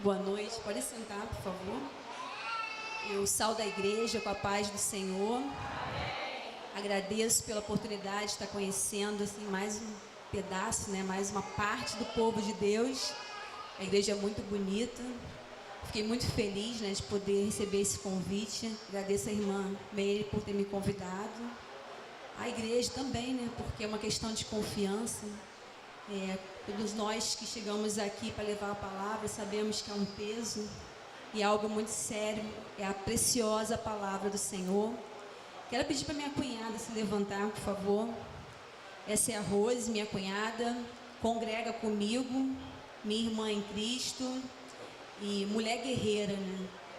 Boa noite, pode sentar, por favor. Eu saúdo a igreja com a paz do Senhor. Agradeço pela oportunidade de estar conhecendo assim, mais um pedaço, mais uma parte do povo de Deus. A igreja é muito bonita. Fiquei muito feliz de poder receber esse convite. Agradeço a irmã Meire por ter me convidado. A igreja também, porque é uma questão de confiança. Todos nós que chegamos aqui para levar a palavra sabemos que é um peso e é algo muito sério. É a preciosa palavra do Senhor. Quero pedir para minha cunhada se levantar, por favor. Essa é a Rose, minha cunhada. Congrega comigo, minha irmã em Cristo e mulher guerreira,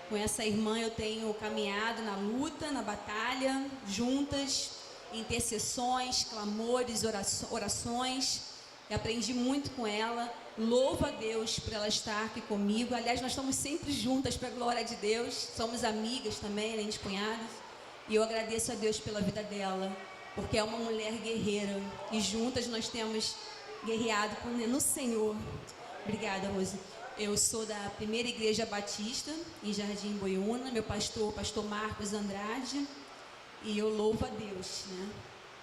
Com essa irmã eu tenho caminhado na luta, na batalha, juntas, intercessões, clamores, orações. Eu aprendi muito com ela. Louvo a Deus por ela estar aqui comigo. Aliás, nós estamos sempre juntas para a glória de Deus. Somos amigas também, além de cunhadas. E eu agradeço a Deus pela vida dela, porque é uma mulher guerreira. E juntas nós temos guerreado no Senhor. Obrigada, Rose. Eu sou da Primeira Igreja Batista, em Jardim Boiúna. Meu pastor Marcos Andrade. E eu louvo a Deus,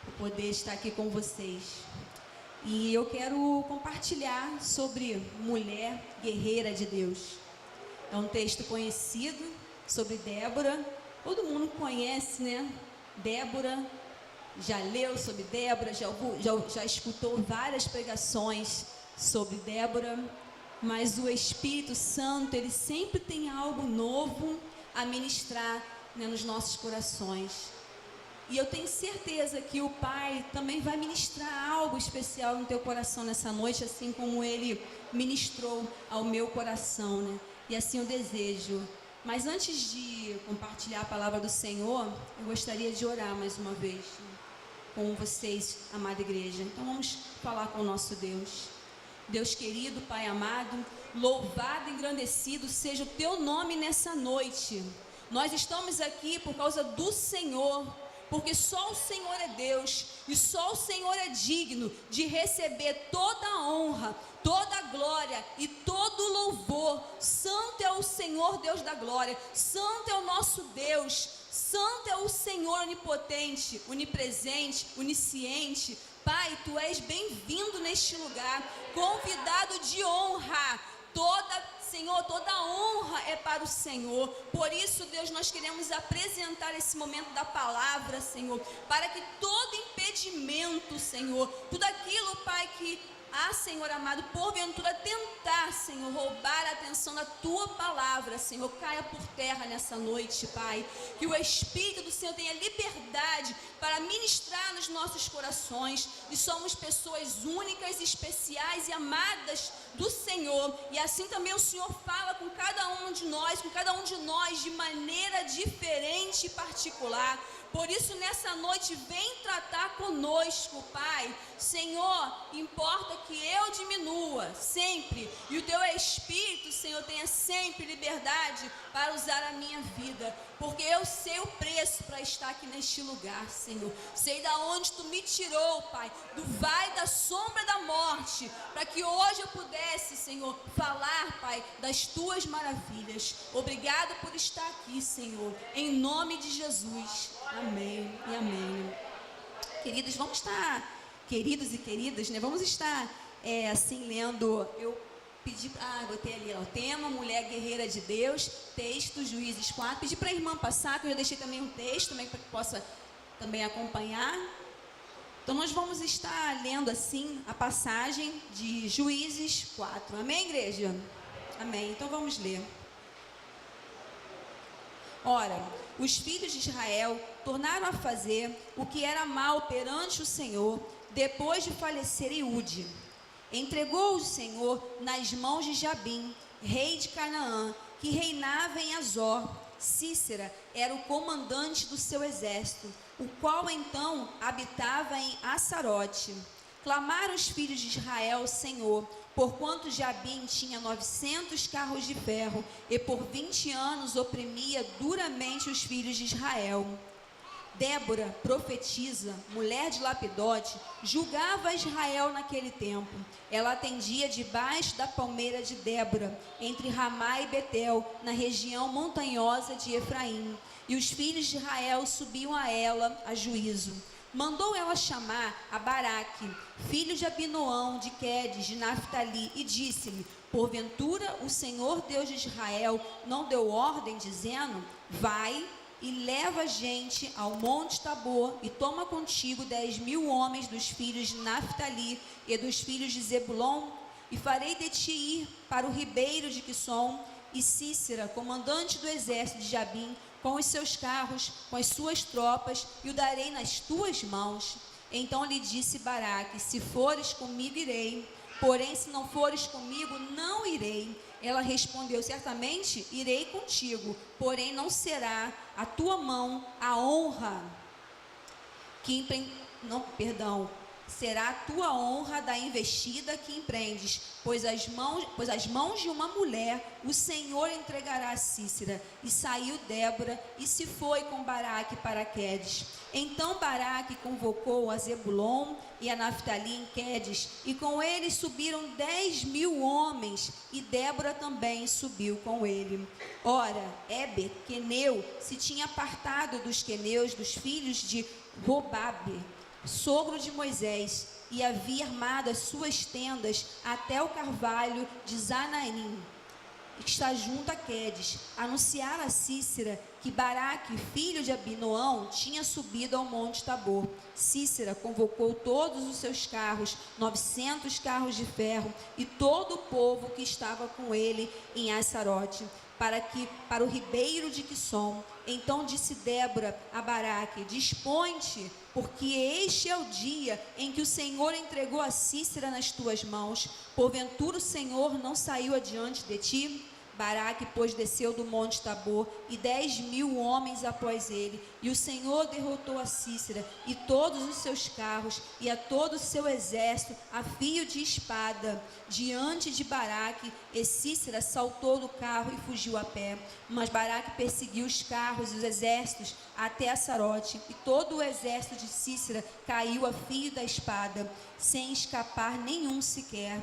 por poder estar aqui com vocês. E eu quero compartilhar sobre mulher guerreira de Deus. É um texto conhecido sobre Débora. Todo mundo conhece, Débora, já leu sobre Débora, já escutou várias pregações sobre Débora. Mas o Espírito Santo, ele sempre tem algo novo a ministrar, nos nossos corações. E eu tenho certeza que o Pai também vai ministrar algo especial no teu coração nessa noite, assim como Ele ministrou ao meu coração, E assim eu desejo. Mas antes de compartilhar a palavra do Senhor, eu gostaria de orar mais uma vez com vocês, amada igreja. Então vamos falar com o nosso Deus. Deus querido, Pai amado, louvado e engrandecido seja o teu nome nessa noite. Nós estamos aqui por causa do Senhor, porque só o Senhor é Deus e só o Senhor é digno de receber toda a honra, toda a glória e todo o louvor. Santo é o Senhor Deus da glória, santo é o nosso Deus, santo é o Senhor onipotente, onipresente, onisciente. Pai, Tu és bem-vindo neste lugar, convidado de honra. Senhor, toda a honra é para o Senhor. Por isso, Deus, nós queremos apresentar esse momento da palavra, Senhor, para que todo impedimento, Senhor, tudo aquilo, Pai, que Senhor amado, porventura tentar, Senhor, roubar a atenção da Tua palavra, Senhor, caia por terra nessa noite, Pai. Que o Espírito do Senhor tenha liberdade para ministrar nos nossos corações. E somos pessoas únicas, especiais e amadas do Senhor. E assim também o Senhor fala com cada um de nós de maneira diferente e particular. Por isso, nessa noite, vem tratar conosco, Pai. Senhor, importa que eu diminua sempre e o Teu Espírito, Senhor, tenha sempre liberdade para usar a minha vida, porque eu sei o preço para estar aqui neste lugar, Senhor. Sei da onde Tu me tirou, Pai, do vale da sombra da morte, para que hoje eu pudesse, Senhor, falar, Pai, das Tuas maravilhas. Obrigado por estar aqui, Senhor, em nome de Jesus. Amém e amém. Queridos, vamos estar, queridos e queridas, vamos estar assim lendo. Eu pedi, botei ali o tema, mulher guerreira de Deus, texto, Juízes 4. Pedi para a irmã passar, que eu já deixei também um texto, também para que possa também acompanhar. Então nós vamos estar lendo assim a passagem de Juízes 4. Amém, igreja? Amém. Então vamos ler. Ora, os filhos de Israel tornaram a fazer o que era mal perante o Senhor, depois de falecer Eude. Entregou o Senhor nas mãos de Jabim, rei de Canaã, que reinava em Azor. Cícera era o comandante do seu exército, o qual então habitava em Assarote. Clamaram os filhos de Israel ao Senhor, porquanto Jabim tinha 900 carros de ferro, e por 20 anos oprimia duramente os filhos de Israel. Débora, profetisa, mulher de Lapidote, julgava Israel naquele tempo. Ela atendia debaixo da palmeira de Débora, entre Ramá e Betel, na região montanhosa de Efraim. E os filhos de Israel subiam a ela a juízo. Mandou ela chamar a Baraque, filho de Abinoão, de Quedes, de Naphtali, e disse-lhe: porventura o Senhor Deus de Israel não deu ordem, dizendo: vai e leva gente ao monte Tabor, e toma contigo 10.000 homens dos filhos de Naphtali e dos filhos de Zebulon, e farei de ti ir para o ribeiro de Quisson, e Cícera, comandante do exército de Jabim, com os seus carros, com as suas tropas, e o darei nas tuas mãos. Então lhe disse Baraque: se fores comigo, irei, porém se não fores comigo, não irei. Ela respondeu: certamente irei contigo, porém não será a tua mão a honra será a tua honra da investida que empreendes, pois as mãos de uma mulher o Senhor entregará a Cícera. E saiu Débora e se foi com Baraque para Quedes. Então Baraque convocou a Zebulon e a Naphtali em Quedes, e com eles subiram 10.000 homens, e Débora também subiu com ele. Ora, Éber, queneu, se tinha apartado dos queneus, dos filhos de Robabe, sogro de Moisés, e havia armado as suas tendas até o carvalho de Zanaim, que está junto a Quedes. Anunciaram a Cícera que Baraque, filho de Abinoão, tinha subido ao monte Tabor. Cícera convocou todos os seus carros, 900 carros de ferro, e todo o povo que estava com ele em Assarote, para o ribeiro de Quisson. Então disse Débora a Baraque: dispõe-te, porque este é o dia em que o Senhor entregou a Cícera nas tuas mãos. Porventura o Senhor não saiu adiante de ti? Baraque, pois, desceu do monte Tabor, e 10.000 homens após ele, e o Senhor derrotou a Cícera e todos os seus carros, e a todo o seu exército a fio de espada, diante de Baraque. E Cícera saltou do carro e fugiu a pé. Mas Baraque perseguiu os carros e os exércitos até Assarote, e todo o exército de Cícera caiu a fio da espada, sem escapar nenhum sequer.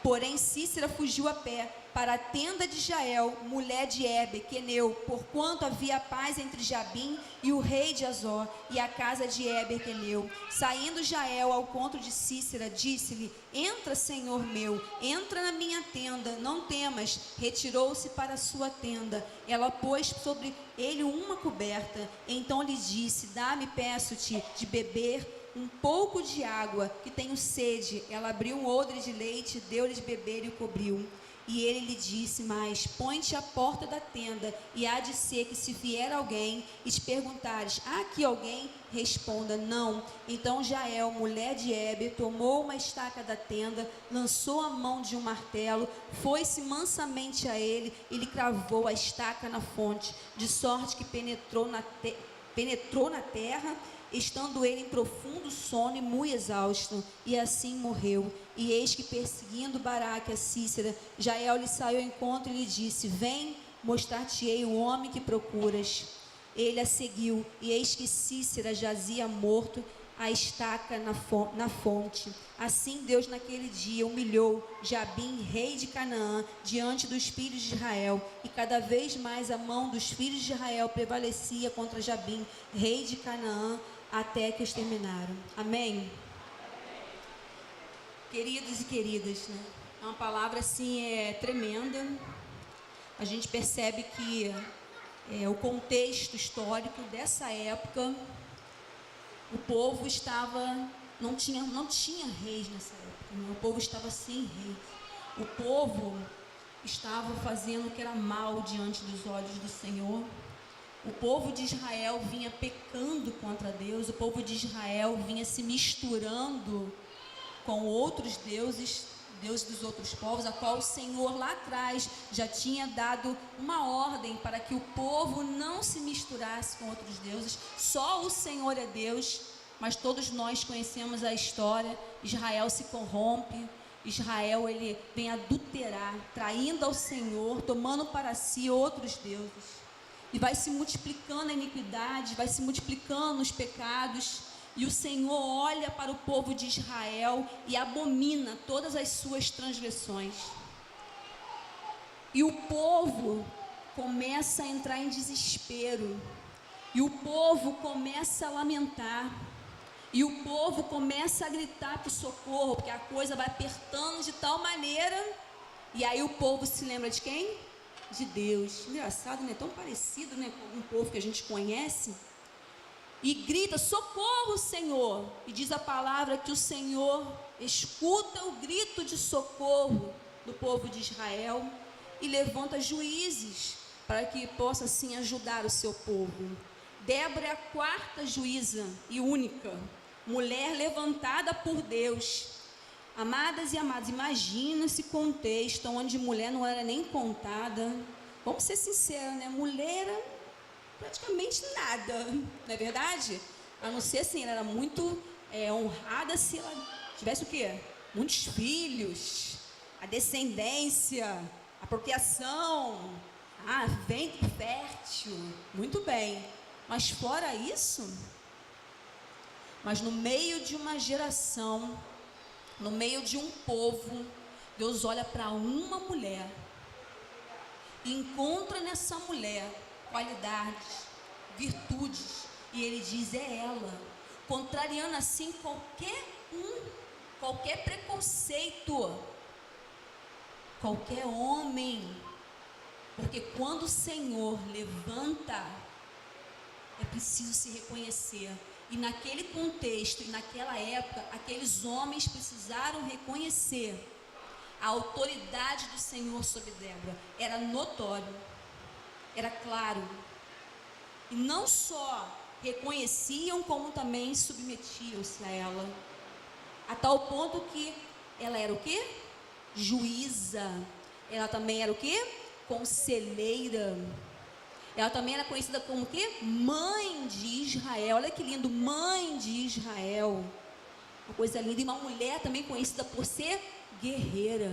Porém Cícera fugiu a pé para a tenda de Jael, mulher de Éber, queneu, porquanto havia paz entre Jabim e o rei de Azor, e a casa de Éber, queneu. Saindo Jael ao encontro de Cícera, disse-lhe: entra, senhor meu, entra na minha tenda, não temas. Retirou-se para a sua tenda. Ela pôs sobre ele uma coberta. Então lhe disse: dá-me, peço-te, de beber um pouco de água, que tenho sede. Ela abriu um odre de leite, deu-lhe de beber e o cobriu. E ele lhe disse mais: põe-te à porta da tenda, e há de ser que se vier alguém e te perguntares: há aqui alguém? Responda: não. Então Jael, mulher de Éber, tomou uma estaca da tenda, lançou a mão de um martelo, foi-se mansamente a ele e lhe cravou a estaca na fonte, de sorte que penetrou na terra, estando ele em profundo sono e muito exausto, e assim morreu. E eis que, perseguindo Baraque a Cícera, Jael lhe saiu ao encontro e lhe disse: vem, mostrar-te-ei o homem que procuras. Ele a seguiu, e eis que Cícera jazia morto, a estaca na fonte. Assim Deus naquele dia humilhou Jabim, rei de Canaã, diante dos filhos de Israel, e cada vez mais a mão dos filhos de Israel prevalecia contra Jabim, rei de Canaã, até que os terminaram. Amém? Queridos e queridas, né? É uma palavra assim tremenda. A gente percebe que o contexto histórico dessa época, o povo não tinha reis nessa época, né? O povo estava sem rei. O povo estava fazendo o que era mal diante dos olhos do Senhor. O povo de Israel vinha pecando contra Deus. O povo de Israel vinha se misturando com outros deuses dos outros povos, a qual o Senhor lá atrás já tinha dado uma ordem para que o povo não se misturasse com outros deuses. Só o Senhor é Deus, mas todos nós conhecemos a história. Israel se corrompe, Israel ele vem adulterar, traindo ao Senhor, tomando para si outros deuses. e vai se multiplicando a iniquidade, vai se multiplicando os pecados, e o Senhor olha para o povo de Israel e abomina todas as suas transgressões. E o povo começa a entrar em desespero, e o povo começa a lamentar, e o povo começa a gritar por socorro, porque a coisa vai apertando de tal maneira, e aí o povo se lembra de quem? De Deus. Engraçado, né? Tão parecido, né, com um povo que a gente conhece. E grita: socorro, Senhor. E diz a palavra que o Senhor escuta o grito de socorro do povo de Israel e levanta juízes para que possa assim ajudar o seu povo. Débora é a quarta juíza e única mulher levantada por Deus. Amadas e amados, imagina esse contexto onde mulher não era nem contada. Vamos ser sinceros, né? Mulher era praticamente nada, não é verdade? A não ser assim, ela era muito honrada se ela tivesse o quê? Muitos filhos, a descendência, a procriação, ventre fértil, muito bem. Mas fora isso, mas no meio de uma geração, no meio de um povo, Deus olha para uma mulher e encontra nessa mulher qualidades, virtudes, e Ele diz: é ela, contrariando assim qualquer preconceito, qualquer homem, porque quando o Senhor levanta, é preciso se reconhecer. E naquele contexto e naquela época, aqueles homens precisaram reconhecer a autoridade do Senhor sobre Débora. Era notório, era claro. E não só reconheciam, como também submetiam-se a ela, a tal ponto que ela era o quê? Juíza. Ela também era o quê? Conselheira. Ela também era conhecida como o quê? Mãe de Israel. Olha que lindo, mãe de Israel. Uma coisa linda. E uma mulher também conhecida por ser guerreira.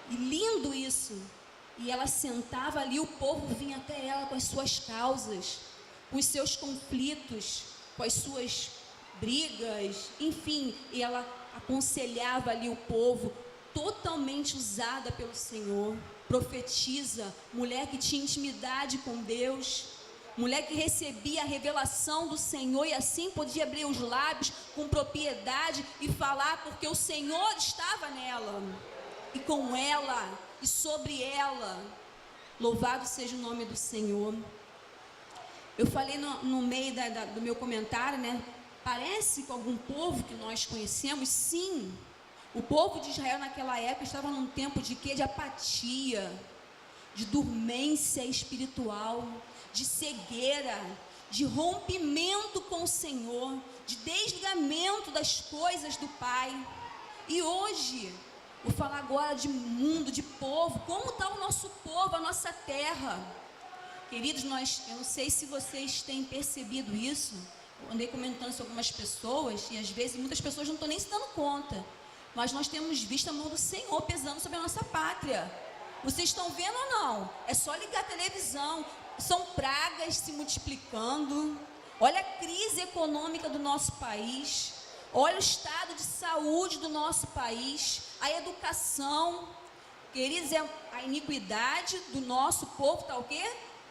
E lindo isso. E ela sentava ali, o povo vinha até ela com as suas causas, com os seus conflitos, com as suas brigas, enfim. E ela aconselhava ali o povo, totalmente usada pelo Senhor. Profetiza, mulher que tinha intimidade com Deus, mulher que recebia a revelação do Senhor e assim podia abrir os lábios com propriedade e falar, porque o Senhor estava nela, e com ela, e sobre ela. Louvado seja o nome do Senhor. Eu falei no meio do meu comentário, né? Parece com algum povo que nós conhecemos. Sim. O povo de Israel naquela época estava num tempo de quê? De apatia, de dormência espiritual, de cegueira, de rompimento com o Senhor, de desligamento das coisas do Pai. E hoje, vou falar agora de mundo, de povo. Como está o nosso povo, a nossa terra? Queridos, eu não sei se vocês têm percebido isso. Eu andei comentando isso com algumas pessoas e às vezes muitas pessoas não estão nem se dando conta. Mas nós temos visto a mão do Senhor pesando sobre a nossa pátria. Vocês estão vendo ou não? É só ligar a televisão. São pragas se multiplicando. Olha a crise econômica do nosso país. Olha o estado de saúde do nosso país. A educação. Queridos, a iniquidade do nosso povo está o quê?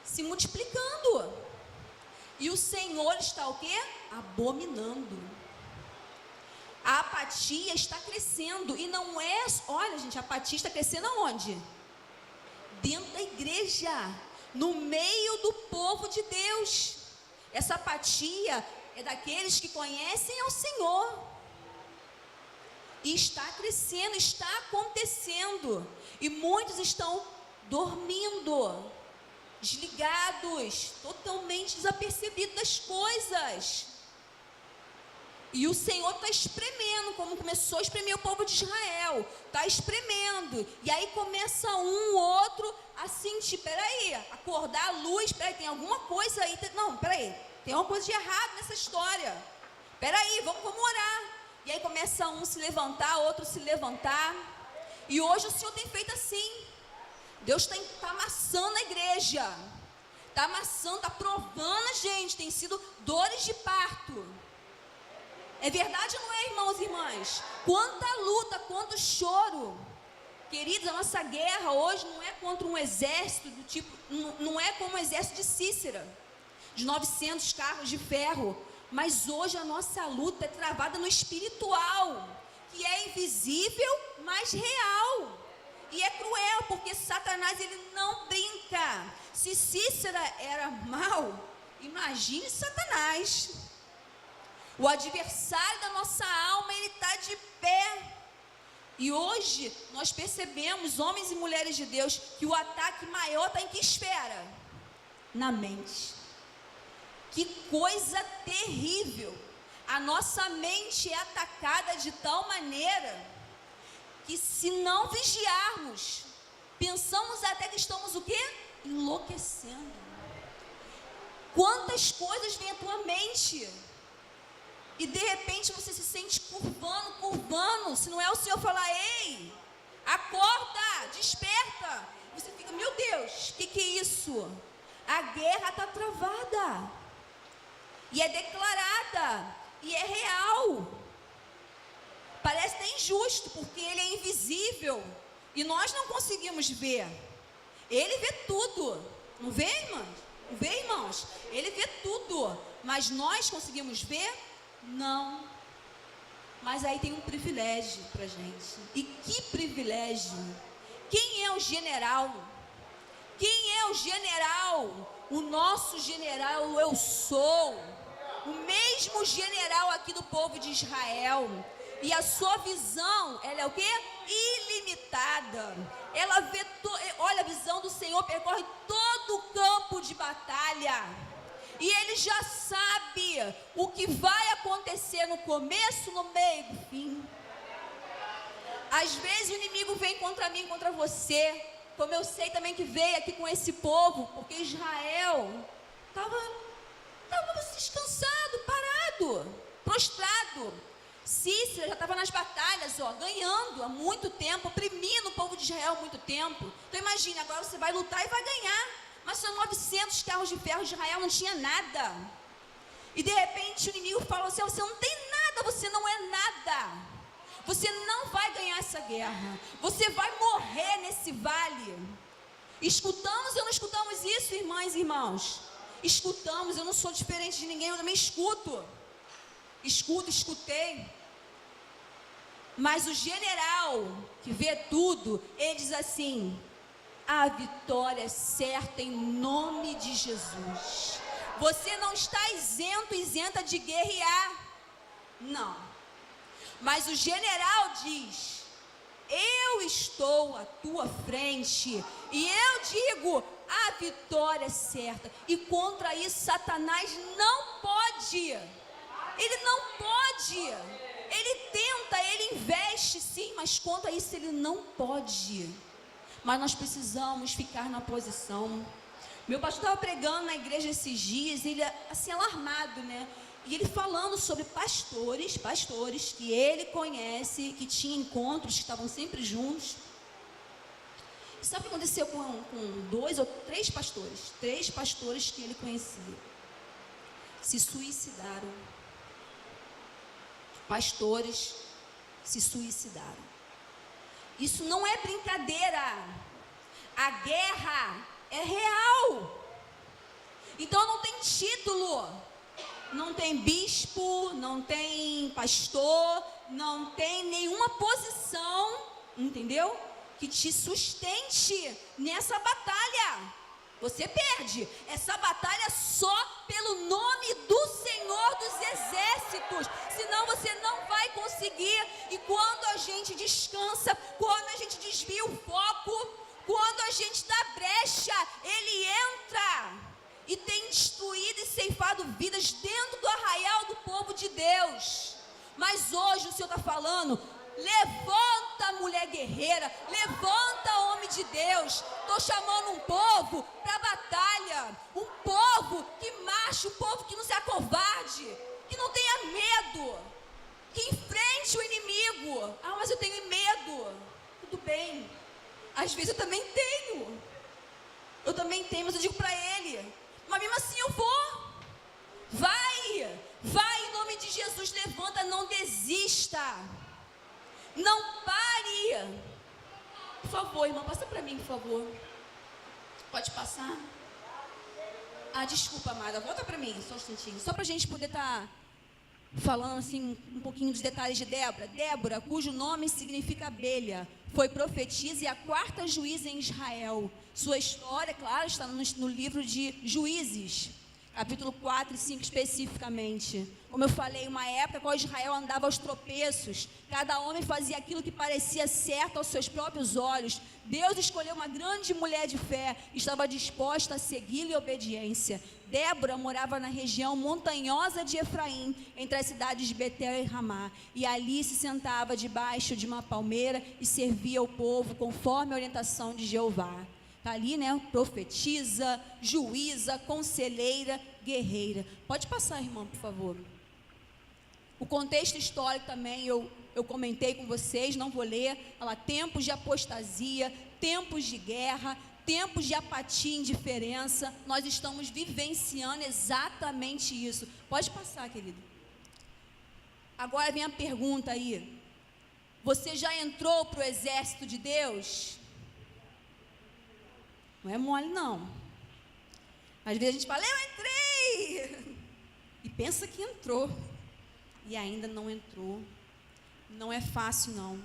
Se multiplicando. E o Senhor está o quê? Abominando. A apatia está crescendo, e não é, olha gente, a apatia está crescendo aonde? Dentro da igreja, no meio do povo de Deus. Essa apatia é daqueles que conhecem ao Senhor, e está crescendo, está acontecendo, e muitos estão dormindo, desligados, totalmente desapercebidos das coisas. E o Senhor está espremendo, como começou a espremer o povo de Israel. Está espremendo. E aí começa um, outro, a sentir, peraí, acordar a luz, peraí, tem alguma coisa aí. Não, peraí, tem alguma coisa de errado nessa história. Peraí, vamos orar. E aí começa um se levantar, outro se levantar. E hoje o Senhor tem feito assim. Deus está amassando a igreja. Está amassando, está provando a gente. Tem sido dores de parto. É verdade ou não é, irmãos e irmãs? Quanta luta, quanto choro. Queridos, a nossa guerra hoje não é contra um exército do tipo, não é como o exército de Cícera, de 900 carros de ferro. Mas hoje a nossa luta é travada no espiritual, que é invisível, mas real. E é cruel, porque Satanás, ele não brinca. Se Cícera era mau, imagine Satanás. O adversário da nossa alma, ele está de pé. E hoje nós percebemos, homens e mulheres de Deus, que o ataque maior está em que esfera? Na mente. Que coisa terrível. A nossa mente é atacada de tal maneira que, se não vigiarmos, pensamos até que estamos o quê? Enlouquecendo. Quantas coisas vêm à tua mente e de repente você se sente curvando, se não é o Senhor falar: ei, acorda, desperta. Você fica: meu Deus, o que é isso? A guerra está travada, e é declarada, e é real. Parece até injusto, porque ele é invisível, e nós não conseguimos ver. Ele vê tudo, não vê, irmãos? Não vê, irmãos? Ele vê tudo, mas nós conseguimos ver? Não. Mas aí tem um privilégio para gente. E que privilégio! Quem é o general? Quem é o general? O nosso general, eu sou. O mesmo general aqui do povo de Israel. E a sua visão, ela é o quê? Ilimitada. Ela vê, olha, a visão do Senhor percorre todo o campo de batalha. E ele já sabe o que vai acontecer no começo, no meio e no fim. Às vezes o inimigo vem contra mim, contra você, como eu sei também que veio aqui com esse povo, porque Israel estava descansado, parado, prostrado. Cícera já estava nas batalhas, ganhando há muito tempo, oprimindo o povo de Israel há muito tempo. Então imagine, agora você vai lutar e vai ganhar. Mas são 900 carros de ferro, de Israel não tinha nada. E de repente o inimigo fala assim: você não tem nada, você não é nada. Você não vai ganhar essa guerra. Você vai morrer nesse vale. Escutamos ou não escutamos isso, irmãs e irmãos? Escutamos, eu não sou diferente de ninguém, eu também escuto. Escutei. Mas o general que vê tudo, ele diz assim: a vitória é certa em nome de Jesus. Você não está isenta de guerrear. Não. Mas o general diz: eu estou à tua frente e eu digo, a vitória é certa. E contra isso Satanás não pode. Ele não pode. Ele tenta, ele investe sim, mas contra isso ele não pode. Mas nós precisamos ficar na posição. Meu pastor estava pregando na igreja esses dias, ele assim alarmado, né? E ele falando sobre pastores que ele conhece, que tinha encontros, que estavam sempre juntos. Sabe o que aconteceu com 2 ou 3 pastores? 3 pastores que ele conhecia se suicidaram. Pastores se suicidaram. Isso não é brincadeira. A guerra é real. Então não tem título, não tem bispo, não tem pastor, não tem nenhuma posição, entendeu? Que te sustente nessa batalha. Você perde essa batalha só pelo nome do Senhor dos Exércitos. Senão você não vai conseguir. E quando a gente descansa, quando a gente desvia o foco, quando a gente dá brecha, ele entra e tem destruído e ceifado vidas dentro do arraial do povo de Deus. Mas hoje o Senhor está falando: levanta, mulher guerreira, levanta, homem de Deus. Estou chamando um povo para a batalha, um povo que marche, um povo que não se acovarde, que não tenha medo, que enfrente o inimigo. Ah, mas eu tenho medo. Tudo bem, Às vezes eu também tenho. Eu também tenho, mas eu digo para ele, mas mesmo assim eu vou. Vai em nome de Jesus, levanta, não desista. Não pare. Por favor, irmão, passa para mim, por favor. Pode passar? Desculpa, amada, volta para mim, só um instantinho. Só para a gente poder estar falando assim um pouquinho dos detalhes de Débora. Débora, cujo nome significa abelha, foi profetisa e a quarta juíza em Israel. Sua história, claro, está no livro de Juízes, capítulo 4 e 5 especificamente. Como eu falei, uma época qual Israel andava aos tropeços, cada homem fazia aquilo que parecia certo aos seus próprios olhos. Deus escolheu uma grande mulher de fé, estava disposta a segui-lo em obediência. Débora morava na região montanhosa de Efraim, entre as cidades de Betel e Ramá, e ali se sentava debaixo de uma palmeira e servia o povo conforme a orientação de Jeová. Está ali, né? Profetiza, juíza, conselheira, guerreira. Pode passar, irmão, por favor. O contexto histórico também eu comentei com vocês, não vou ler. Olha lá, tempos de apostasia, tempos de guerra, tempos de apatia e indiferença. Nós estamos vivenciando exatamente isso. Pode passar, querido. Agora vem a pergunta aí. Você já entrou para o exército de Deus? Não é mole, não. Às vezes a gente fala, eu entrei! E pensa que entrou. E ainda não entrou. Não é fácil, não.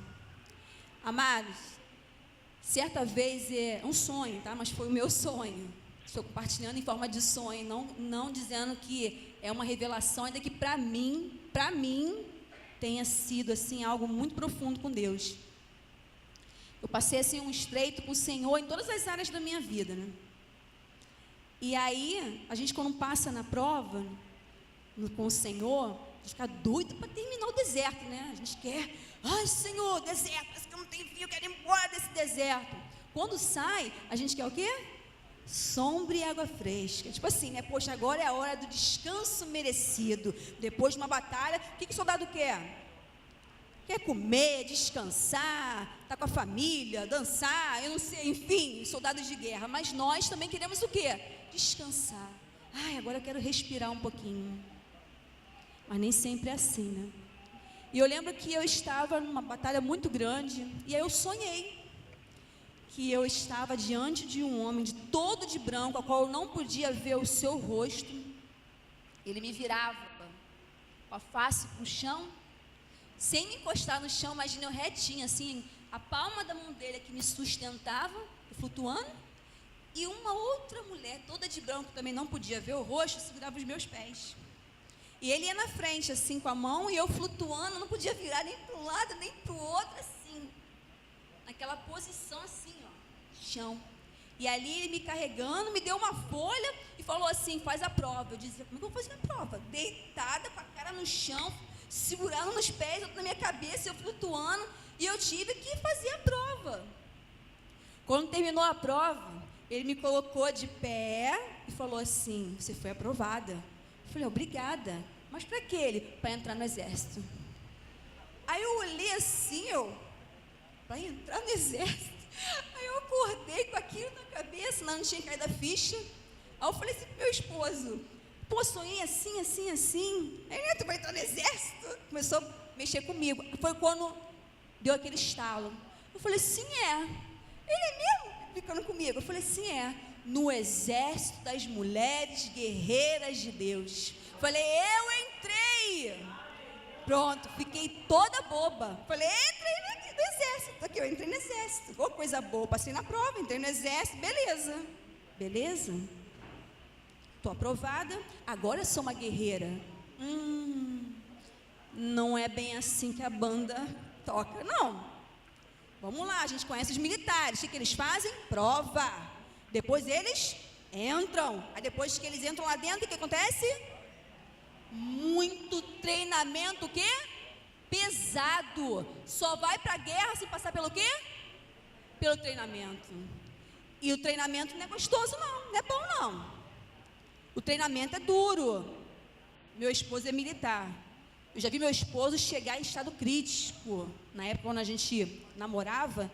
Amados, certa vez é um sonho, tá? Mas foi o meu sonho. Estou compartilhando em forma de sonho, não dizendo que é uma revelação, ainda que para mim, tenha sido assim algo muito profundo com Deus. Eu passei assim um estreito com o Senhor em todas as áreas da minha vida, né? E aí, a gente quando passa na prova com o Senhor, a gente fica doido para terminar o deserto, né? A gente quer, ai Senhor, deserto, parece que eu não tenho fio, eu quero ir embora desse deserto. Quando sai, a gente quer o quê? Sombra e água fresca. Tipo assim, né? Poxa, agora é a hora do descanso merecido. Depois de uma batalha, o que o soldado quer? Quer comer, descansar, estar com a família, dançar, eu não sei, enfim, soldados de guerra. Mas nós também queremos o quê? Descansar. Ai, agora eu quero respirar um pouquinho. Mas nem sempre é assim, né? E eu lembro que eu estava numa batalha muito grande, e aí eu sonhei que eu estava diante de um homem de todo de branco, a qual eu não podia ver o seu rosto. Ele me virava com a face para o chão, sem me encostar no chão, imagina eu retinha, assim, a palma da mão dele que me sustentava, flutuando, e uma outra mulher, toda de branco, também não podia ver o rosto, segurava os meus pés. E ele ia na frente, assim, com a mão, e eu flutuando, não podia virar nem para um lado, nem para o outro, assim, naquela posição, assim, ó, chão. E ali ele me carregando, me deu uma folha e falou assim, faz a prova. Eu dizia, como é que eu vou fazer a prova? Deitada, com a cara no chão, segurando nos pés, eu na minha cabeça, eu flutuando, e eu tive que fazer a prova. Quando terminou a prova, ele me colocou de pé e falou assim, você foi aprovada. Eu falei, obrigada, mas para quê? Para entrar no exército. Aí eu olhei assim, para entrar no exército. Aí eu acordei com aquilo na cabeça, não tinha caído a ficha. Aí eu falei assim pro meu esposo, pô, sonhei assim, assim, assim. Aí, né, tu vai entrar no exército? Começou a mexer comigo. Foi quando deu aquele estalo. Eu falei, sim, é. Ele é mesmo? Ficando comigo. Eu falei, sim, é. No exército das mulheres guerreiras de Deus. Falei, eu entrei. Pronto, fiquei toda boba. Falei, entrei no exército. Aqui, eu entrei no exército. Oh, coisa boa, passei na prova, entrei no exército, beleza. Beleza? Estou aprovada, agora eu sou uma guerreira. Não é bem assim que a banda toca, não. Vamos lá, a gente conhece os militares. O que eles fazem? Prova. Depois eles entram. Aí depois que eles entram lá dentro, o que acontece? Muito treinamento, o quê? Pesado. Só vai para a guerra se passar pelo quê? Pelo treinamento. E o treinamento não é gostoso não, não é bom não. O treinamento é duro. Meu esposo é militar. Eu já vi meu esposo chegar em estado crítico. Na época quando a gente namorava,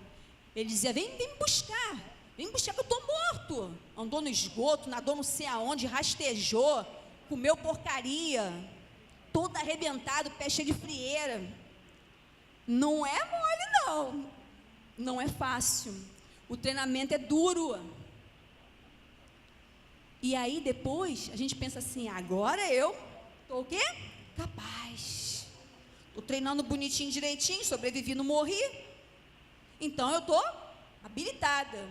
Ele dizia, vem me buscar que eu estou morto. Andou no esgoto, nadou não sei aonde, rastejou, comeu porcaria, todo arrebentado, pé cheio de frieira. Não é mole não é fácil, o treinamento é duro. E aí depois, a gente pensa assim, agora eu estou o quê? Capaz, estou treinando bonitinho, direitinho, sobrevivi, não morri, então eu estou habilitada.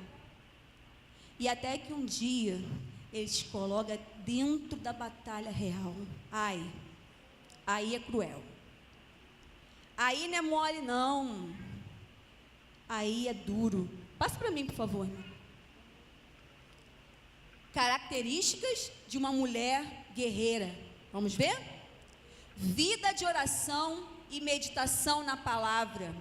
E até que um dia, ele te coloca dentro da batalha real. Aí é cruel. Aí não é mole não. Aí é duro. Passa para mim, por favor, irmão. Características de uma mulher guerreira. Vamos ver? Vida de oração e meditação na palavra.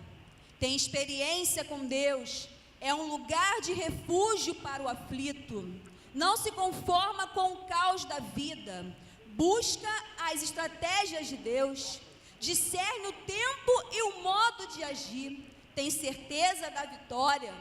Tem experiência com Deus. É um lugar de refúgio para o aflito. Não se conforma com o caos da vida. Busca as estratégias de Deus. Discerne o tempo e o modo de agir. Tem certeza da vitória.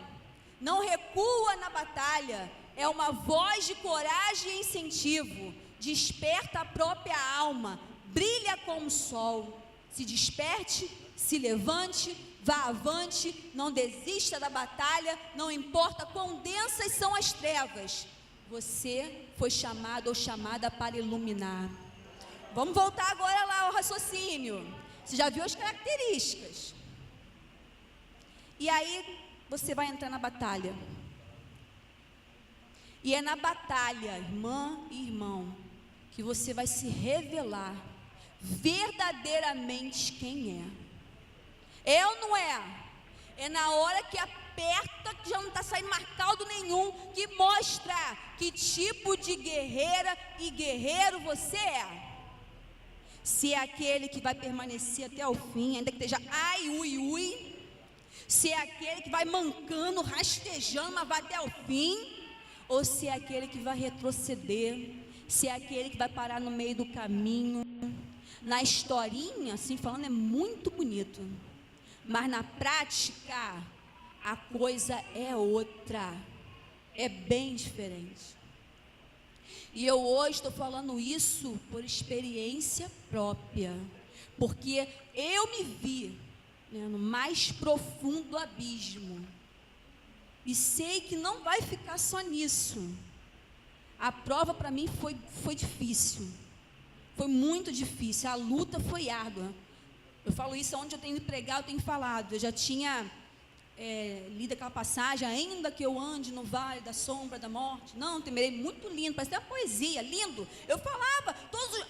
Não recua na batalha. É uma voz de coragem e incentivo. Desperta a própria alma. Brilha como o sol. Se desperte, se levante, vá avante, não desista da batalha, não importa quão densas são as trevas. Você foi chamado ou chamada para iluminar. Vamos voltar agora lá ao raciocínio. Você já viu as características. E aí, você vai entrar na batalha. E é na batalha, irmã e irmão, que você vai se revelar verdadeiramente quem é ou não é? É na hora que aperta, que já não está saindo mais caldo nenhum, que mostra que tipo de guerreira e guerreiro você é. Se é aquele que vai permanecer até o fim, ainda que esteja ui, se é aquele que vai mancando, rastejando, mas vai até o fim, ou se é aquele que vai retroceder, se é aquele que vai parar no meio do caminho. Na historinha, assim falando, é muito bonito, mas na prática, a coisa é outra, é bem diferente. E eu hoje estou falando isso por experiência própria, porque eu me vi, né, no mais profundo abismo, e sei que não vai ficar só nisso. A prova para mim foi difícil. Foi muito difícil, a luta foi árdua. Eu falo isso onde eu tenho ido pregar, eu tenho falado. Eu já tinha lido aquela passagem, ainda que eu ande no vale da sombra da morte, não temerei, muito lindo, parece até uma poesia, lindo. Eu falava, todos,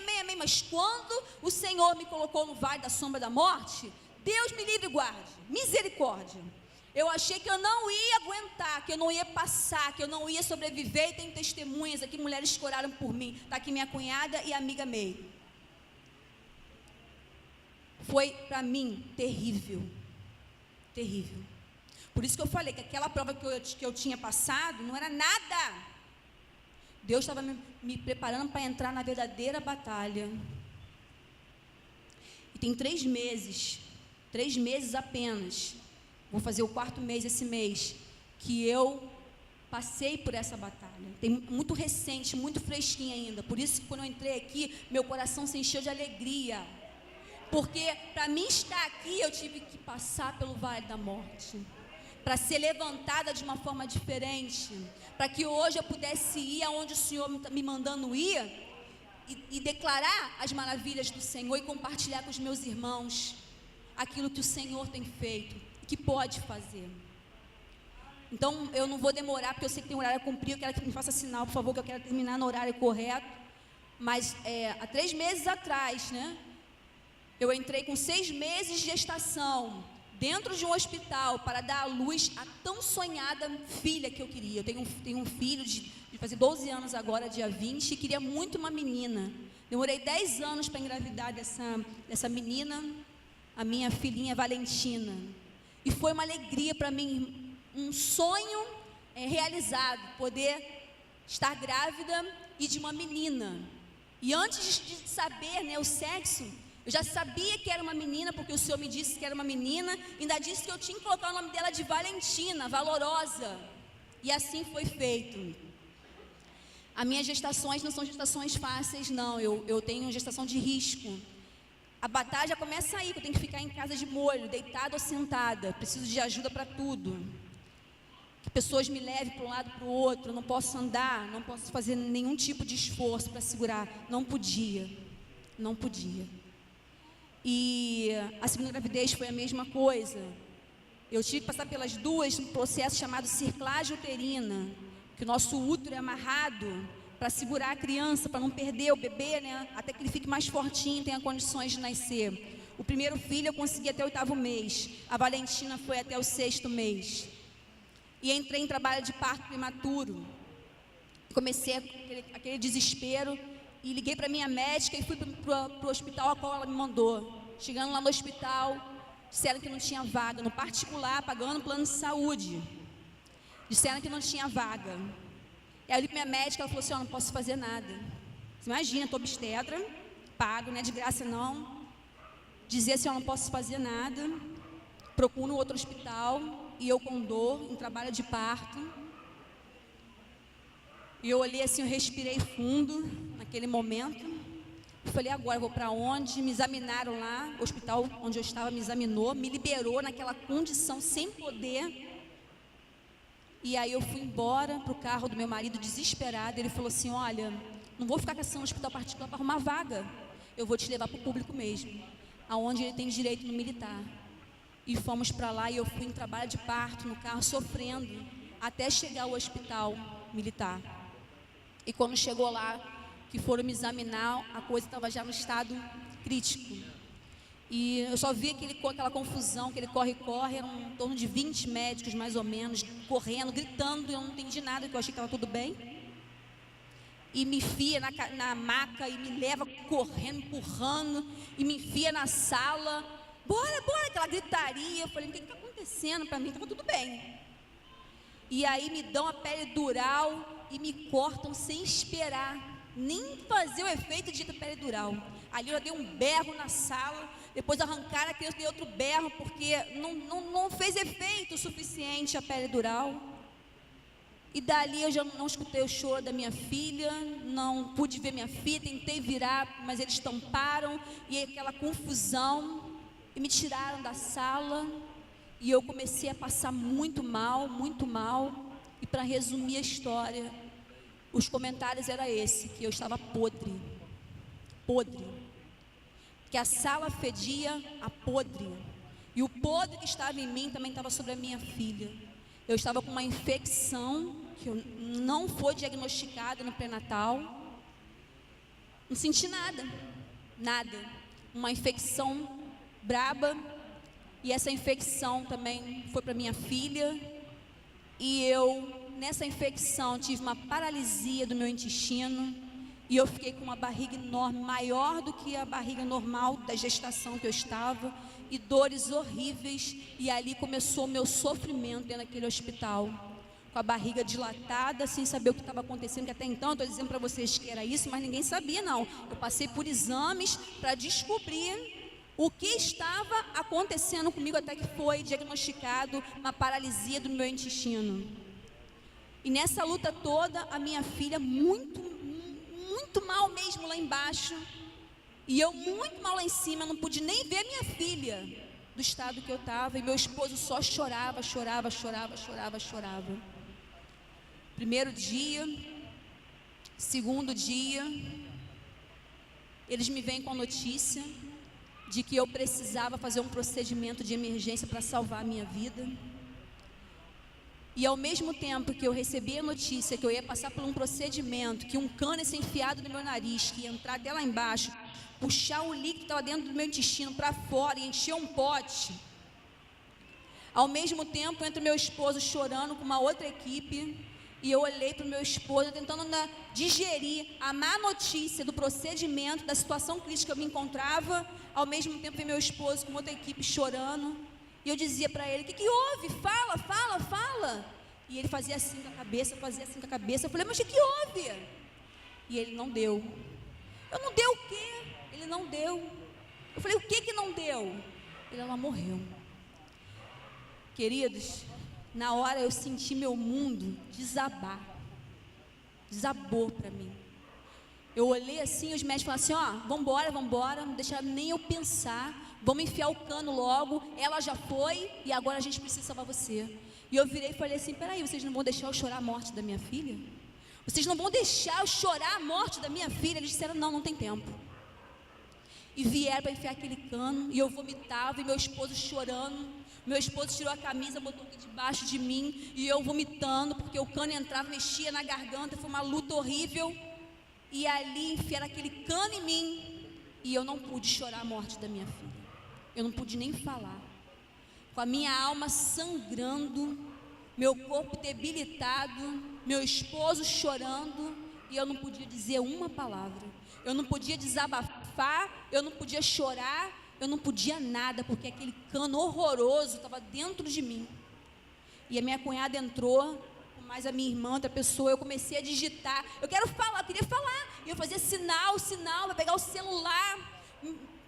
amém, mas quando o Senhor me colocou no vale da sombra da morte, Deus me livre e guarde, misericórdia. Eu achei que eu não ia aguentar, que eu não ia passar, que eu não ia sobreviver, e tem testemunhas aqui, mulheres que oraram por mim. Está aqui minha cunhada e amiga May. Foi para mim terrível, terrível. Por isso que eu falei que aquela prova que eu tinha passado não era nada. Deus estava me preparando para entrar na verdadeira batalha. E tem 3 meses apenas. Vou fazer o 4º mês esse mês, que eu passei por essa batalha. Tem muito recente, muito fresquinho ainda. Por isso que quando eu entrei aqui, meu coração se encheu de alegria. Porque para mim estar aqui, eu tive que passar pelo vale da morte. Para ser levantada de uma forma diferente. Para que hoje eu pudesse ir aonde o Senhor está me mandando ir. E declarar as maravilhas do Senhor e compartilhar com os meus irmãos aquilo que o Senhor tem feito. Que pode fazer. Então eu não vou demorar, porque eu sei que tem horário a cumprir. Eu quero que me faça sinal, por favor, que eu quero terminar no horário correto. Mas há 3 meses atrás, né, eu entrei com 6 meses de gestação dentro de um hospital para dar à luz a tão sonhada filha que eu queria. Eu tenho um filho de fazer 12 anos agora, dia 20, e queria muito uma menina. Demorei 10 anos para engravidar dessa menina, a minha filhinha Valentina. E foi uma alegria para mim, um sonho realizado, poder estar grávida e de uma menina. E antes de saber, né, o sexo, Eu já sabia que era uma menina, porque o Senhor me disse que era uma menina. Ainda disse que eu tinha que colocar o nome dela de Valentina, valorosa. E assim foi feito. As minhas gestações não são gestações fáceis, não. Eu tenho gestação de risco. A batalha começa aí, que eu tenho que ficar em casa de molho, deitada ou sentada. Preciso de ajuda para tudo. Que pessoas me levem para um lado para o outro. Eu não posso andar, não posso fazer nenhum tipo de esforço para segurar. Não podia. E a segunda gravidez foi a mesma coisa. Eu tive que passar pelas duas, um processo chamado circlagem uterina, que o nosso útero é amarrado para segurar a criança, para não perder o bebê, né? Até que ele fique mais fortinho e tenha condições de nascer. O primeiro filho eu consegui até o 8º mês. A Valentina foi até o 6º mês. E entrei em trabalho de parto prematuro. Comecei aquele desespero e liguei para minha médica e fui para o hospital a qual ela me mandou. Chegando lá no hospital, disseram que não tinha vaga, no particular, pagando plano de saúde. Disseram que não tinha vaga. E aí eu li para minha médica, ela falou assim, não posso fazer nada. Você imagina, estou obstetra, pago, não é de graça não. Dizer assim, eu não posso fazer nada. Procuro outro hospital, e eu com dor, em trabalho de parto. E eu olhei assim, eu respirei fundo, naquele momento. Eu falei, agora eu vou para onde? Me examinaram lá, o hospital onde eu estava me examinou, me liberou naquela condição, sem poder. E aí eu fui embora para o carro do meu marido, desesperado. Ele falou assim, olha, não vou ficar caçando um hospital particular para arrumar vaga. Eu vou te levar para o público mesmo, aonde ele tem direito no militar. E fomos para lá e eu fui em trabalho de parto, no carro, sofrendo, até chegar ao hospital militar. E quando chegou lá, que foram me examinar, a coisa estava já no estado crítico. E eu só vi aquela confusão, aquele corre-corre, eram em torno de 20 médicos mais ou menos, correndo, gritando, eu não entendi nada, porque eu achei que estava tudo bem. E me enfia na maca, e me leva correndo, empurrando, e me enfia na sala. Bora, aquela gritaria. Eu falei, o que está acontecendo para mim? Estava tudo bem. E aí me dão a pele dural e me cortam sem esperar, nem fazer o efeito de pele dural. Ali eu já dei um berro na sala. Depois arrancaram a criança, dei outro berro, porque não fez efeito suficiente a pele dural. E dali eu já não escutei o choro da minha filha, não pude ver minha filha, tentei virar, mas eles tamparam, e aquela confusão, e me tiraram da sala, e eu comecei a passar muito mal, e para resumir a história, os comentários eram esse, que eu estava podre, que a sala fedia a podre, e o podre que estava em mim também estava sobre a minha filha. Eu estava com uma infecção que não foi diagnosticada no pré-natal, não senti nada, uma infecção braba, e essa infecção também foi para minha filha, e eu, nessa infecção, tive uma paralisia do meu intestino, e eu fiquei com uma barriga enorme, maior do que a barriga normal da gestação que eu estava, e dores horríveis, e ali começou o meu sofrimento dentro daquele hospital, com a barriga dilatada, sem saber o que estava acontecendo, que até então, eu estou dizendo para vocês que era isso, mas ninguém sabia não. Eu passei por exames para descobrir o que estava acontecendo comigo, até que foi diagnosticado uma paralisia do meu intestino. E nessa luta toda, a minha filha muito mal mesmo lá embaixo, e eu muito mal lá em cima, não pude nem ver minha filha, do estado que eu estava, e meu esposo só chorava. Primeiro dia, segundo dia, eles me vêm com a notícia de que eu precisava fazer um procedimento de emergência para salvar a minha vida. E ao mesmo tempo que eu recebi a notícia que eu ia passar por um procedimento, que um cano ia ser enfiado no meu nariz, que ia entrar até lá embaixo, puxar o líquido que estava dentro do meu intestino para fora e encher um pote. Ao mesmo tempo, entra meu esposo chorando com uma outra equipe, e eu olhei para o meu esposo, tentando digerir a má notícia do procedimento, da situação crítica que eu me encontrava. Ao mesmo tempo, vem meu esposo com outra equipe chorando, e eu dizia para ele, o que houve? Fala. E ele fazia assim com a cabeça, eu falei, mas o que houve? E ele não deu. Eu não dei o quê? Ele não deu. Eu falei, o que que não deu? Ela morreu. Queridos, na hora eu senti meu mundo desabar. Desabou para mim. Eu olhei assim, os médicos falaram assim, ó, vambora, não deixaram nem eu pensar, vamos enfiar o cano logo, ela já foi e agora a gente precisa salvar você. E eu virei e falei assim, peraí, vocês não vão deixar eu chorar a morte da minha filha? Vocês não vão deixar eu chorar a morte da minha filha? Eles disseram, não tem tempo. E vieram para enfiar aquele cano, e eu vomitava, e meu esposo chorando. Meu esposo tirou a camisa, botou aqui debaixo de mim, e eu vomitando, porque o cano entrava, mexia na garganta, foi uma luta horrível. E ali enfiaram aquele cano em mim, e eu não pude chorar a morte da minha filha. Eu não pude nem falar. Com a minha alma sangrando, meu corpo debilitado, meu esposo chorando, e eu não podia dizer uma palavra. Eu não podia desabafar, eu não podia chorar, eu não podia nada, porque aquele cano horroroso estava dentro de mim. E a minha cunhada entrou, mais a minha irmã, outra pessoa, eu comecei a digitar, eu quero falar, eu queria falar, e eu fazia sinal, para pegar o celular,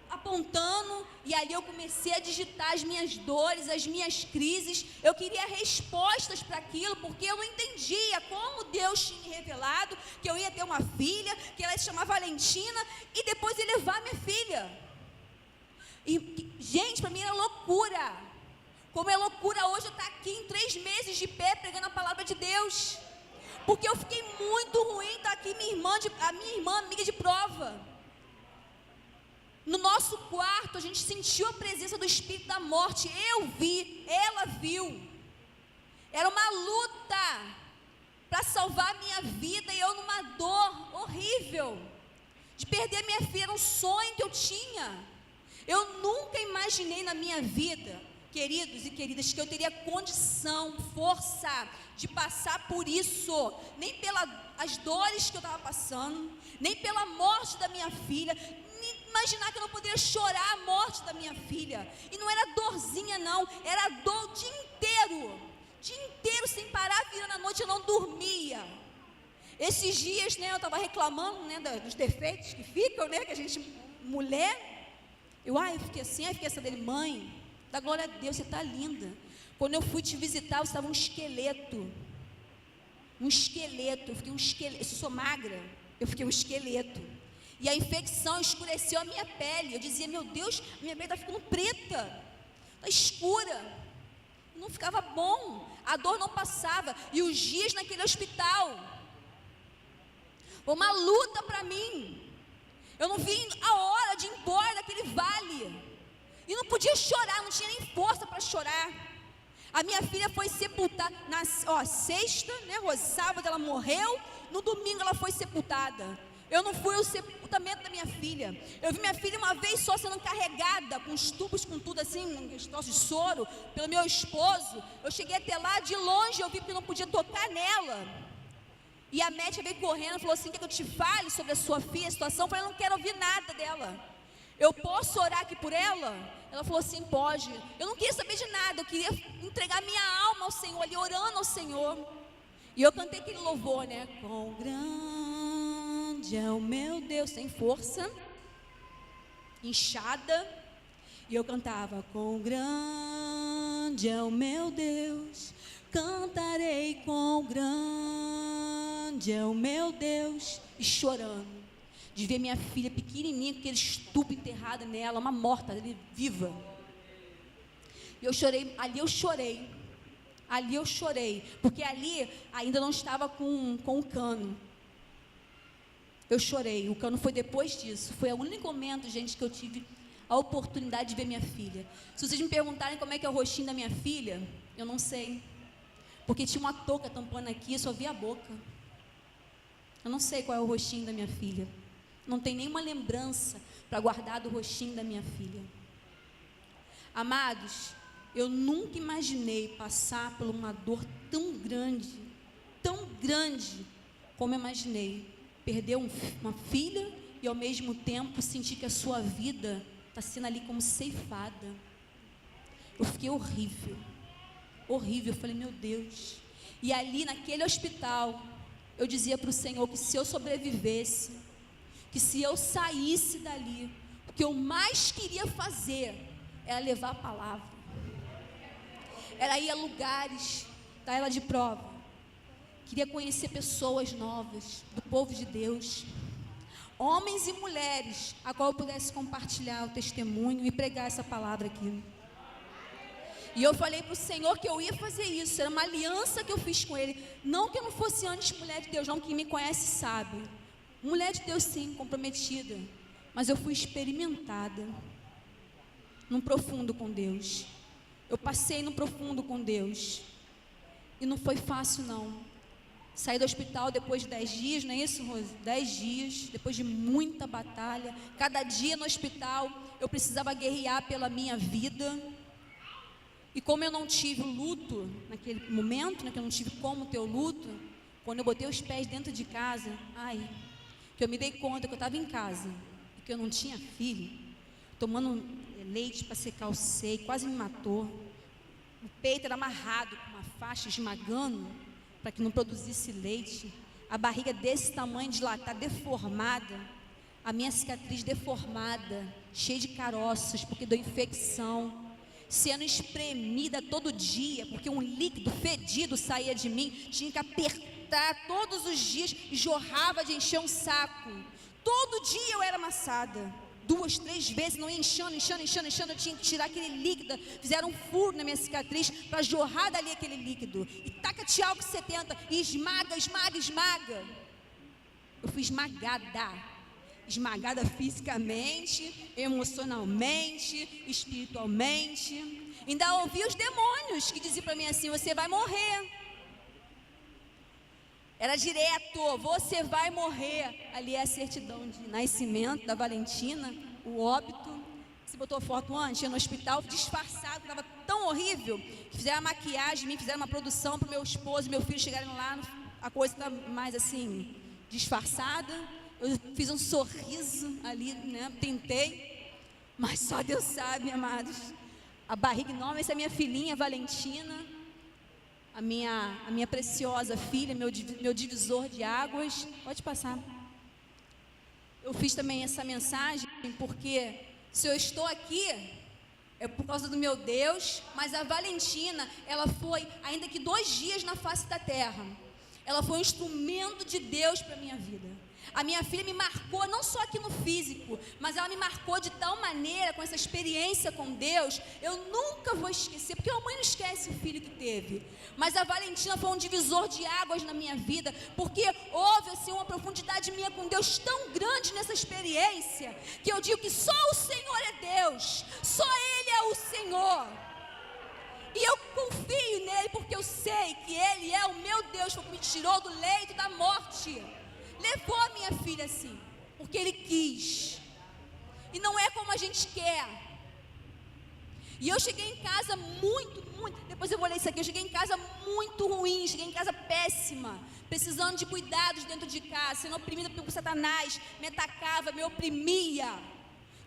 apontando, e ali eu comecei a digitar as minhas dores, as minhas crises. Eu queria respostas para aquilo, porque eu não entendia como Deus tinha me revelado que eu ia ter uma filha, que ela ia se chamar Valentina, e depois ia levar minha filha. E, gente, para mim era loucura. Como é loucura hoje eu estar aqui em 3 meses de pé, pregando a palavra de Deus, porque eu fiquei muito ruim estar aqui, a minha irmã amiga de prova. No nosso quarto, a gente sentiu a presença do espírito da morte. Eu vi, ela viu. Era uma luta para salvar a minha vida, e eu numa dor horrível de perder a minha filha. Era um sonho que eu tinha. Eu nunca imaginei na minha vida, queridos e queridas, que eu teria condição, força de passar por isso, nem pelas dores que eu estava passando, nem pela morte da minha filha. Imaginar que eu não poderia chorar a morte da minha filha. E não era dorzinha não, era dor o dia inteiro sem parar, virando a noite, eu não dormia. Esses dias, né, eu estava reclamando, né, dos defeitos que ficam, né, que a gente, mulher, eu fiquei assim, fiquei essa dele, mãe, dá glória a Deus, você está linda. Quando eu fui te visitar, você estava um esqueleto, eu fiquei um esqueleto, eu sou magra, eu fiquei um esqueleto. E a infecção escureceu a minha pele. Eu dizia, meu Deus, minha pele está ficando preta, está escura. Não ficava bom, a dor não passava. E os dias naquele hospital, foi uma luta para mim. Eu não vi a hora de ir embora daquele vale. E não podia chorar, não tinha nem força para chorar. A minha filha foi sepultada na sexta, né, sábado ela morreu, no domingo ela foi sepultada. Eu não fui ao sepultamento da minha filha. Eu vi minha filha uma vez só sendo carregada, com os tubos, com tudo assim, um troço de soro, pelo meu esposo. Eu cheguei até lá, de longe eu vi que eu não podia tocar nela. E a médica veio correndo e falou assim, quer que eu te fale sobre a sua filha, a situação? Eu falei, eu não quero ouvir nada dela. Eu posso orar aqui por ela? Ela falou assim, pode. Eu não queria saber de nada, eu queria entregar minha alma ao Senhor, ali orando ao Senhor. E eu cantei aquele louvor, né? Com grande é o meu Deus, sem força, inchada. E eu cantava, com grande é o meu Deus, cantarei com grande é o meu Deus. E chorando, de ver minha filha pequenininha, com aquele estupro enterrado nela, uma morta, viva. E eu chorei, ali eu chorei, porque ali ainda não estava com o cano. Eu chorei, o cano foi depois disso. Foi o único momento, gente, que eu tive a oportunidade de ver minha filha. Se vocês me perguntarem como é que é o rostinho da minha filha, eu não sei, porque tinha uma touca tampando aqui, eu só via a boca. Eu não sei qual é o rostinho da minha filha. Não tem nenhuma lembrança para guardar do rostinho da minha filha. Amados, eu nunca imaginei passar por uma dor tão grande, como eu imaginei. Perder uma filha e ao mesmo tempo sentir que a sua vida está sendo ali como ceifada. Eu fiquei horrível. Eu falei, meu Deus. E ali naquele hospital, eu dizia para o Senhor que se eu sobrevivesse, que se eu saísse dali, O que eu mais queria fazer era levar a palavra, era ir a lugares, dar ela de prova. Queria conhecer pessoas novas, do povo de Deus, homens e mulheres, a qual eu pudesse compartilhar o testemunho e pregar essa palavra aqui. E eu falei para o Senhor que eu ia fazer isso, era uma aliança que eu fiz com Ele. Não que eu não fosse antes mulher de Deus, não, quem me conhece sabe. Mulher de Deus sim, comprometida. Mas eu fui experimentada num profundo com Deus. Eu passei no profundo com Deus. E não foi fácil não. Saí do hospital depois de 10 dias, não é isso, Rose? 10 dias, depois de muita batalha. Cada dia no hospital eu precisava guerrear pela minha vida. E como eu não tive luto naquele momento, né, que eu não tive como ter o luto, quando eu botei os pés dentro de casa, que eu me dei conta que eu estava em casa, e que eu não tinha filho, tomando leite para secar o seio, quase me matou. O peito era amarrado com uma faixa, esmagando, para que não produzisse leite. A barriga desse tamanho, dilatada, deformada. A minha cicatriz deformada, cheia de caroços, porque deu infecção. Sendo espremida todo dia, porque um líquido fedido saía de mim, tinha que apertar todos os dias e jorrava de encher um saco. Todo dia eu era amassada, 2, 3 vezes, não ia inchando, eu tinha que tirar aquele líquido. Fizeram um furo na minha cicatriz para jorrar dali aquele líquido. E taca-te álcool 70 e esmaga. Eu fui esmagada fisicamente, emocionalmente, espiritualmente. Ainda ouvi os demônios que diziam para mim assim: você vai morrer. Era direto: você vai morrer. Ali é a certidão de nascimento da Valentina, o óbito. Você botou foto antes, ia no hospital disfarçado, estava tão horrível, que fizeram a maquiagem, me fizeram uma produção para o meu esposo e meu filho chegarem lá, a coisa está mais assim, disfarçada. Eu fiz um sorriso ali, né? Tentei, mas só Deus sabe, amados. A barriga enorme, essa é a minha filhinha Valentina, a minha preciosa filha, meu divisor de águas. Pode passar. Eu fiz também essa mensagem porque se eu estou aqui é por causa do meu Deus, mas a Valentina, ela foi, ainda que 2 dias na face da terra, ela foi um instrumento de Deus para a minha vida. A minha filha me marcou, não só aqui no físico, mas ela me marcou de tal maneira, com essa experiência com Deus, eu nunca vou esquecer, porque a mãe não esquece o filho que teve. Mas a Valentina foi um divisor de águas na minha vida, porque houve assim uma profundidade minha com Deus tão grande nessa experiência, que eu digo que só o Senhor é Deus, só Ele é o Senhor. E eu confio nele, porque eu sei que Ele é o meu Deus, que me tirou do leito da morte. Levou a minha filha assim, porque Ele quis. E não é como a gente quer. E eu cheguei em casa muito, depois eu vou ler isso aqui, eu cheguei em casa muito ruim, cheguei em casa péssima, precisando de cuidados dentro de casa, sendo oprimida por Satanás, me atacava, me oprimia,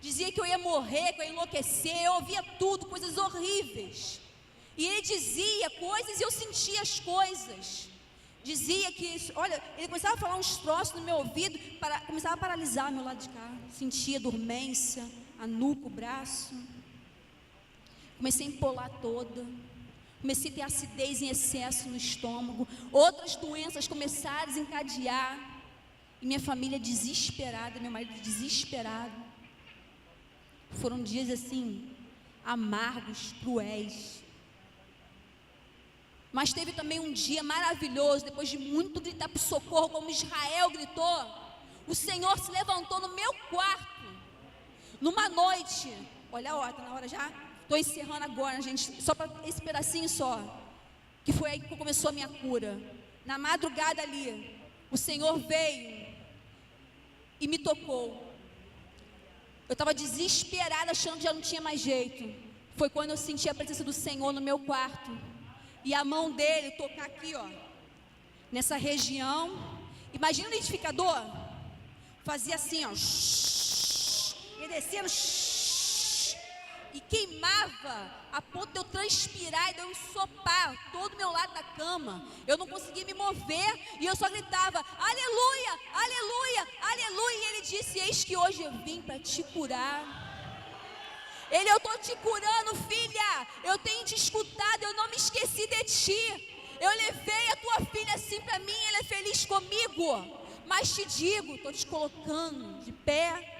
dizia que eu ia morrer, que eu ia enlouquecer, eu ouvia tudo, coisas horríveis. E ele dizia coisas e eu sentia as coisas. Dizia que, olha, ele começava a falar uns troços no meu ouvido, começava a paralisar meu lado de cá. Sentia dormência, a nuca, o braço. Comecei a empolar toda. Comecei a ter acidez em excesso no estômago. Outras doenças começaram a desencadear. E minha família desesperada, meu marido desesperado. Foram dias assim, amargos, cruéis. Mas teve também um dia maravilhoso, depois de muito gritar por socorro, como Israel gritou, o Senhor se levantou no meu quarto, numa noite, olha a hora, está na hora já? Estou encerrando agora, gente, só para esse pedacinho só, que foi aí que começou a minha cura. Na madrugada ali, o Senhor veio e me tocou. Eu estava desesperada, achando que já não tinha mais jeito. Foi quando eu senti a presença do Senhor no meu quarto. E a mão dele tocar aqui, ó, nessa região. Imagina o identificador. Fazia assim, ó. E descendo. e queimava a ponto de eu transpirar e de eu ensopar todo o meu lado da cama. Eu não conseguia me mover e eu só gritava: aleluia, aleluia, aleluia. E ele disse: eis que hoje eu vim para te curar. Eu estou te curando, filha. Eu tenho te escutado, eu não me esqueci de ti. Eu levei a tua filha assim para mim, ela é feliz comigo. Mas te digo, estou te colocando de pé.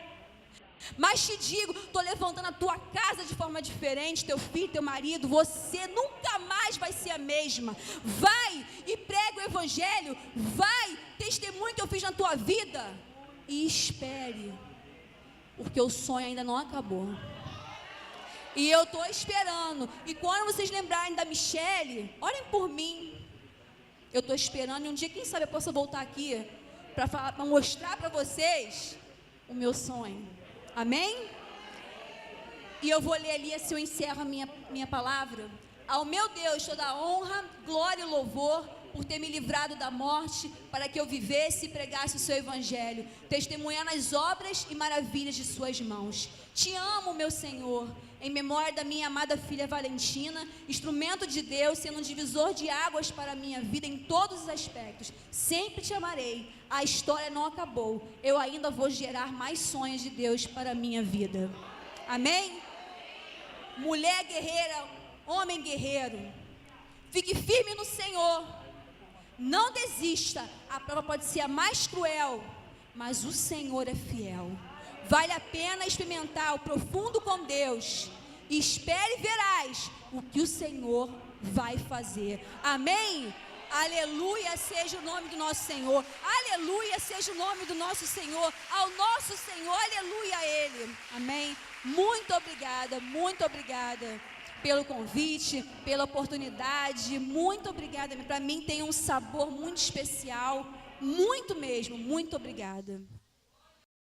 Mas te digo, estou levantando a tua casa de forma diferente, teu filho, teu marido, você nunca mais vai ser a mesma. Vai e prega o evangelho, vai, testemunha que eu fiz na tua vida e espere, porque o sonho ainda não acabou. E eu estou esperando. E quando vocês lembrarem da Michele, orem por mim. Eu estou esperando e um dia, quem sabe, eu possa voltar aqui para mostrar para vocês o meu sonho. Amém? E eu vou ler ali, assim eu encerro a minha palavra. Ao meu Deus toda a honra, glória e louvor por ter me livrado da morte, para que eu vivesse e pregasse o seu evangelho, testemunhando as obras e maravilhas de suas mãos. Te amo, meu Senhor, em memória da minha amada filha Valentina, instrumento de Deus, sendo um divisor de águas para a minha vida em todos os aspectos. Sempre te amarei. A história não acabou. Eu ainda vou gerar mais sonhos de Deus para a minha vida. Amém? Mulher guerreira, homem guerreiro, fique firme no Senhor. Não desista. A prova pode ser a mais cruel, mas o Senhor é fiel. Vale a pena experimentar o profundo com Deus. Espere e verás o que o Senhor vai fazer. Amém? Aleluia seja o nome do nosso Senhor. Aleluia seja o nome do nosso Senhor. Ao nosso Senhor, aleluia a Ele. Amém? Muito obrigada pelo convite, pela oportunidade. Muito obrigada. Para mim tem um sabor muito especial. Muito mesmo, muito obrigada.